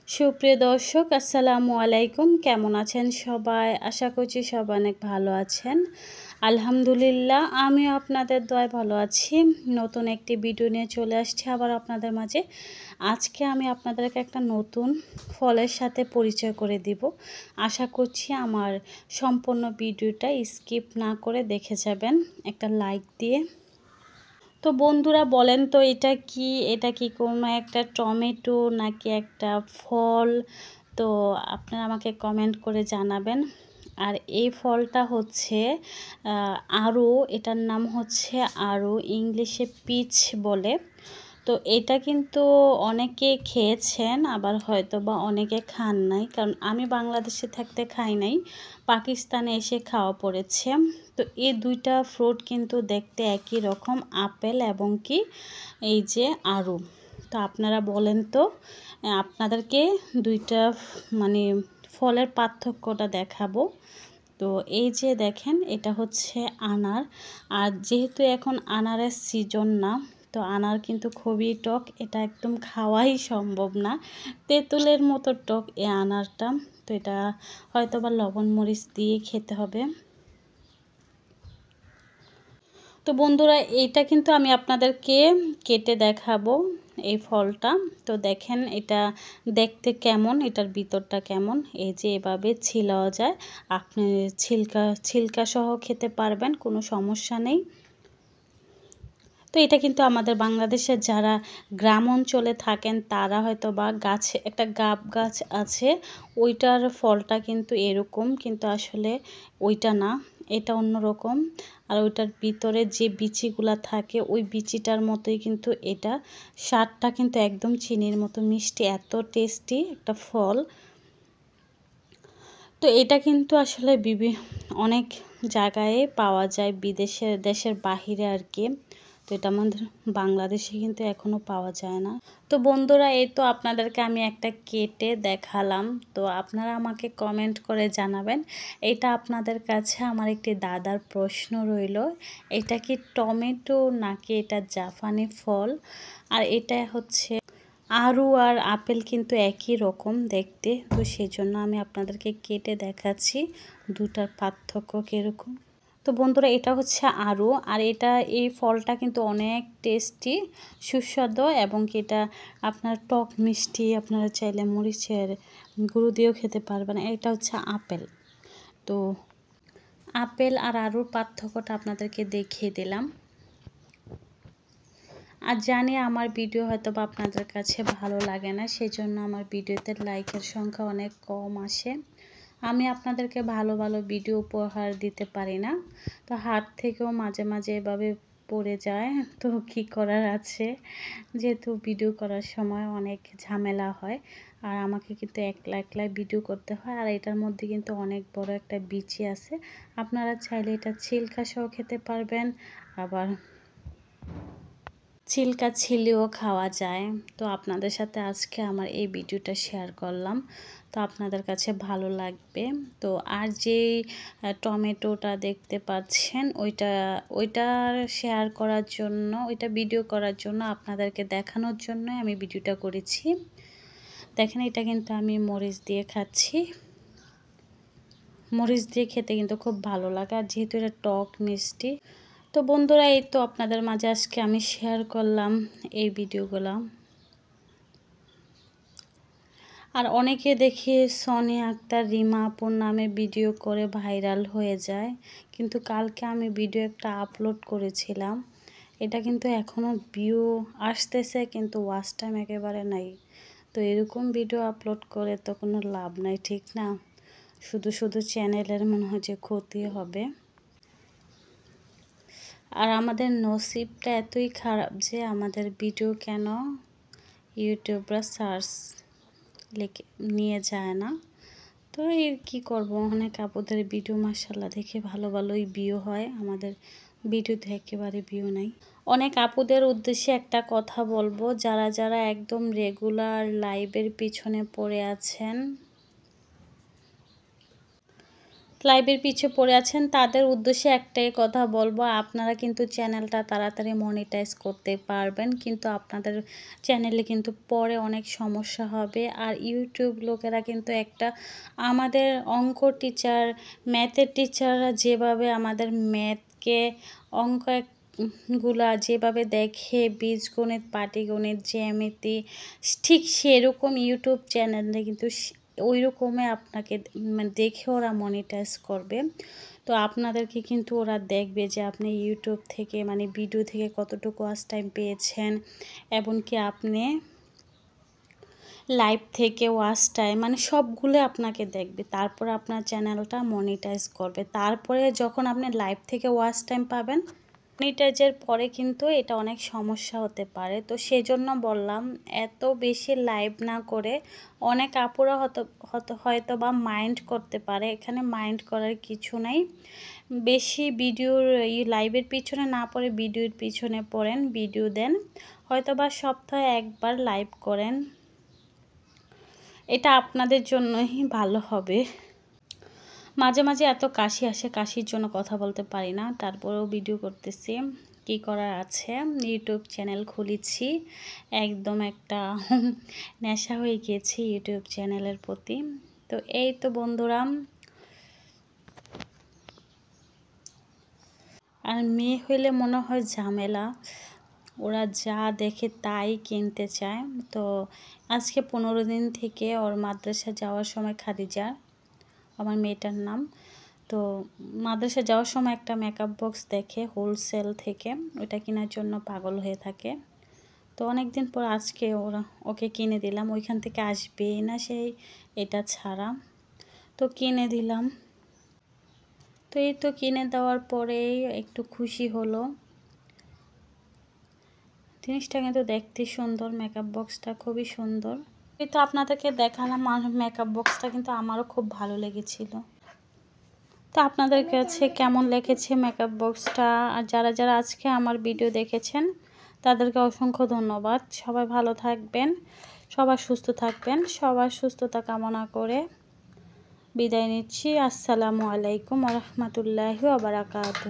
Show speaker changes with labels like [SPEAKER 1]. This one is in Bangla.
[SPEAKER 1] সুপ্রিয় দর্শক আসসালামু আলাইকুম। কেমন আছেন সবাই? আশা করছি সবাই অনেক ভালো আছেন। আলহামদুলিল্লাহ আমিও আপনাদের দোয়ায় ভালো আছি। নতুন একটি ভিডিও নিয়ে চলে আসছি আবার আপনাদের মাঝে। আজকে আমি আপনাদেরকে একটা নতুন ফলের সাথে পরিচয় করে দিব। আশা করছি আমার সম্পূর্ণ ভিডিওটা স্কিপ না করে দেখে যাবেন একটা লাইক দিয়ে। তো বন্ধুরা বলেন তো এটা কি কোনো একটা টমেটো নাকি একটা ফল? তো আপনারা আমাকে কমেন্ট করে জানাবেন। আর এই ফলটা হচ্ছে আরু, এটার নাম হচ্ছে আরু, ইংলিশে পিচ বলে। তো এটা কিন্তু অনেকে খেয়েছেন, আবার হয়তো বা অনেকে খান নাই, কারণ আমি বাংলাদেশে থাকতে খাই নাই, পাকিস্তানে এসে খাওয়া পড়েছে। তো এই দুইটা ফ্রুট কিন্তু দেখতে একই রকম, আপেল এবং কি এই যে আরু। তো আপনারা বলেন তো, আপনাদেরকে দুইটা মানে ফলের পার্থক্যটা দেখাবো। তো এই যে দেখেন, এটা হচ্ছে আনার। আর যেহেতু এখন আনারের সিজন না, তো আনার কিন্তু খুবই টক, এটা একদম খাওয়াই সম্ভব না, তেঁতুলের মতো টক এই আনারটা। তো এটা হয়তো বা লবণ মরিচ দিয়ে খেতে হবে। তো বন্ধুরা এইটা কিন্তু আমি আপনাদেরকে কেটে দেখাবো এই ফলটা। তো দেখেন এটা দেখতে কেমন, এটার ভিতরটা কেমন। এই যে এভাবে ছিলাও যায়, আপনি ছিলকা সহ খেতে পারবেন, কোনো সমস্যা নেই। তো এটা কিন্তু আমাদের বাংলাদেশের যারা গ্রাম অঞ্চলে থাকেন তারা হয়তো বা গাছে একটা গাব গাছ আছে, ওইটার ফলটা কিন্তু এরকম, কিন্তু আসলে ওইটা না, এটা অন্যরকম। আর ওইটার ভিতরে যে বিচিগুলা থাকে ওই বিচিটার মতোই কিন্তু এটা, স্বাদটা কিন্তু একদম চিনির মতো মিষ্টি, এত টেস্টি একটা ফল। তো এটা কিন্তু আসলে অনেক জায়গায় পাওয়া যায়, দেশের বাহিরে আর কি। তো এটা আমাদের বাংলাদেশে কিন্তু এখনও পাওয়া যায় না। তো বন্ধুরা এই তো আপনাদেরকে আমি একটা কেটে দেখালাম। তো আপনারা আমাকে কমেন্ট করে জানাবেন, এটা আপনাদের কাছে আমার একটি দাদার প্রশ্ন রইল, এটা কি টমেটো নাকি এটা জাপানি ফল? আর এটা হচ্ছে আরু আর আপেল কিন্তু একই রকম দেখতে, তো সেই জন্য আমি আপনাদেরকে কেটে দেখাচ্ছি দুটার পার্থক্য কীরকম। তো বন্ধুরা এটা হচ্ছে আরু, আর এই ফলটা কিন্তু অনেক টেস্টি, সুস্বাদু, এবং এটা আপনার টক মিষ্টি, আপনারা চাইলে মরিচের গুঁড়ো দিয়েও খেতে পারবেন। এটা হচ্ছে আপেল। তো আপেল আর আরুর পার্থক্যটা আপনাদেরকে দেখিয়ে দিলাম। আর জানি আমার ভিডিও হয়তো বা আপনাদের কাছে ভালো লাগে না, সেই জন্য আমার ভিডিওতে লাইকের সংখ্যা অনেক কম আসে। আমি আপনাদেরকে ভালো ভালো ভিডিও উপহার দিতে পারি না, তো হাত থেকেও মাঝে মাঝে এভাবে পড়ে যায়, তো কি করার আছে, যেহেতু ভিডিও করার সময় অনেক ঝামেলা হয়, আর আমাকে কিন্তু একলা ভিডিও করতে হয়। আর এটার মধ্যে কিন্তু অনেক বড় একটা বিচি আছে, আপনারা চাইলে এটা ছিলকা সহ খেতে পারবেন, আবার ছিলকা ছিলিও খাওয়া যায়। তো আপনাদের সাথে আজকে আমার এই ভিডিওটা শেয়ার করলাম, তো আপনাদের কাছে ভালো লাগবে। তো আর যেই টমেটোটা দেখতে পাচ্ছেন ওইটা শেয়ার করার জন্য, ওইটা ভিডিও করার জন্য, আপনাদেরকে দেখানোর জন্য আমি ভিডিওটা করেছি। দেখেন এটা কিন্তু আমি মরিচ দিয়ে খাচ্ছি, মরিচ দিয়ে খেতে কিন্তু খুব ভালো লাগে, আর যেহেতু এটা টক মিষ্টি। তো বন্ধুরা এই তো আপনাদের মাঝে আজকে আমি শেয়ার করলাম এই ভিডিওগুলো। আর অনেকে দেখি সোনিয়া আক্তার, রিমা আপুর নামে ভিডিও করে ভাইরাল হয়ে যায়, কিন্তু কালকে আমি ভিডিও একটা আপলোড করেছিলাম, এটা কিন্তু এখনও ভিউ আসতেছে, কিন্তু ওয়াচ টাইম একেবারে নাই। তো এরকম ভিডিও আপলোড করে তো কোনো লাভ নাই, ঠিক না? শুধু চ্যানেলের মনে হয় যে ক্ষতি হবে। আর আমাদের নসিবটা এতই খারাপ যে আমাদের ভিডিও কেন ইউটিউবরা সার্চ নিয়ে যায় না। তো এর কি করব, অনেক আপুদের ভিডিও মাশাআল্লাহ দেখে ভালোই ভিউ হয়, আমাদের ভিডিওতে একেবারে ভিউ নাই। অনেক আপুদের উদ্দেশ্যে একটা কথা বলবো, যারা একদম রেগুলার লাইভের পিছনে পড়ে আছেন, লাইভের পিছে পড়ে আছেন তাদের উদ্দেশ্যে একটাই কথা বলবো, আপনারা কিন্তু চ্যানেলটা তাড়াতাড়ি মনিটাইজ করতে পারবেন, কিন্তু আপনাদের চ্যানেলে কিন্তু পরে অনেক সমস্যা হবে। আর ইউটিউব লোকেরা কিন্তু আমাদের অঙ্ক টিচার, ম্যাথের টিচাররা যেভাবে আমাদের ম্যাথকে অঙ্ক গুলা যেভাবে দেখে, বীজগণিত, পাটিগণিত, জ্যামিতি, ঠিক সেরকম ইউটিউব চ্যানেলে কিন্তু ওই রকমই আপনাকে মানে দেখে ওরা মনিটাইজ করবে। তো আপনাদেরকে কিন্তু ওরা দেখবে যে আপনি ইউটিউব থেকে মানে ভিডিও থেকে কতটুকু ওয়াচ টাইম পেয়েছেন, এমনকি আপনি লাইভ থেকে ওয়াচ টাইম মানে সবগুলো আপনাকে দেখবে, তারপর আপনার চ্যানেলটা মনিটাইজ করবে। তারপরে যখন আপনি লাইভ থেকে ওয়াচ টাইম পাবেন, মনিটাইজের পরে কিন্তু এটা অনেক সমস্যা হতে পারে। তো সেজন্য বললাম এত বেশি লাইভ না করে, অনেক আপুরা হয়তো বা মাইন্ড করতে পারে, এখানে মাইন্ড করার কিছু নাই। বেশি ভিডিওর লাইভের পিছনে না পড়ে ভিডিওর পিছনে পড়েন, ভিডিও দেন, হয়তো বা সপ্তাহে একবার লাইভ করেন, এটা আপনাদের জন্যই ভালো হবে। মাঝে মাঝে এত কাশি আসে, কাশির জন্য কথা বলতে পারি না, তারপরেও ভিডিও করতেছি, কি করার আছে। ইউটিউব চ্যানেল খুলেছি, একদম একটা নেশা হয়ে গিয়েছি ইউটিউব চ্যানেলের প্রতি। তো এই তো বন্ধুরা, আর মেয়ে হইলে মনে হয় ঝামেলা, ওরা যা দেখে তাই কিনতে চায়। তো আজকে 15 দিন থেকে ওর মাদ্রাসা যাওয়ার সময় খাদিজা, আমার মেয়েটার নাম, তো মাদ্রাসা যাওয়ার সময় একটা মেকআপ বক্স দেখে হোলসেল থেকে, ওটা কেনার জন্য পাগল হয়ে থাকে। তো অনেক দিন পর আজকে ওকে কিনে দিলাম, ওইখান থেকে আসবেই না সেই এটা ছাড়া, তো কিনে দিলাম। তো এই তো কিনে দেওয়ার পরেই একটু খুশি হলো। জিনিসটা কিন্তু দেখতে সুন্দর, মেকআপ বক্সটা খুবই সুন্দর। এই তো আপনাদেরকে দেখালাম, মেকআপ বক্সটা কিন্তু আমারও খুব ভালো লেগেছিল। তো আপনাদের কাছে কেমন লেগেছে মেকআপ বক্সটা? আর যারা যারা আজকে আমার ভিডিও দেখেছেন তাদেরকে অসংখ্য ধন্যবাদ। সবাই ভালো থাকবেন, সবাই সুস্থ থাকবেন, সবার সুস্থতা কামনা করে বিদায় নিচ্ছি। আসসালামু আলাইকুম ওয়া রাহমাতুল্লাহি ওয়া বারাকাতুহু।